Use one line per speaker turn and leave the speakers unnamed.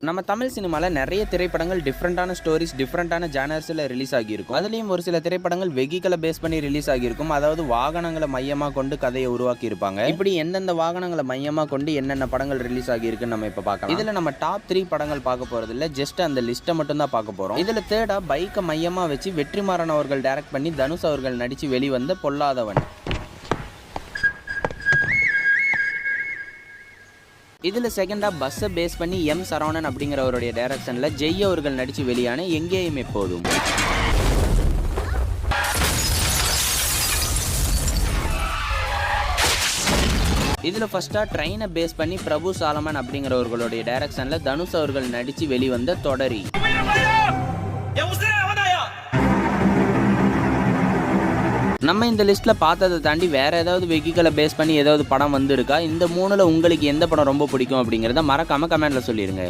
நம்ம தமிழ் சினிமாவில் நிறைய திரைப்படங்கள் டிஃப்ரெண்ட்டான ஸ்டோரிஸ் டிஃப்ரெண்ட்டான ஜானர்ஸில் ரிலீஸ் ஆகியிருக்கும். அதுலேயும் ஒரு சில திரைப்படங்கள் வெஹிக்கலை பேஸ் பண்ணி ரிலீஸ் ஆகியிருக்கும். அதாவது வாகனங்களை மையமாக கொண்டு கதையை உருவாக்கியிருப்பாங்க. இப்படி எந்தெந்த வாகனங்களை மையமாக கொண்டு என்னென்ன படங்கள் ரிலீஸ் ஆகியிருக்குன்னு நம்ம இப்போ பார்க்கலாம். இதில் நம்ம டாப் 3 படங்கள் பார்க்க போகிறது இல்லை, ஜஸ்ட் அந்த லிஸ்ட்டை மட்டும் தான் பார்க்க போகிறோம். இதில் தேர்டாக பைக்கை மையமாக வச்சு வெற்றிமாறன் அவர்கள் டைரக்ட் பண்ணி தனுஷ் அவர்கள் நடித்து வெளிவந்த பொல்லாதவன். இதில் செகண்டாக பஸ்ஸை பேஸ் பண்ணி எம் சரவணன் அப்படிங்கிறவருடைய டைரக்ஷனில் ஜெய் அவர்கள் நடித்து வெளியான எங்கேயும் எப்போதும். இதில் ஃபர்ஸ்ட்டாக ட்ரெயினை பேஸ் பண்ணி பிரபு சாலமன் அப்படிங்கிறவர்களுடைய டைரக்ஷனில் தனுஷ் அவர்கள் நடித்து வெளிவந்த தொடரி. நம்ம இந்த லிஸ்ட்டில் பார்த்ததை தாண்டி வேறு ஏதாவது வெஹிக்கலை பேஸ் பண்ணி ஏதாவது படம் வந்திருக்கா? இந்த 3ல் உங்களுக்கு எந்த படம் ரொம்ப பிடிக்கும் அப்படிங்கிறத மறக்காமல் கமெண்ட்டில் சொல்லிடுங்க.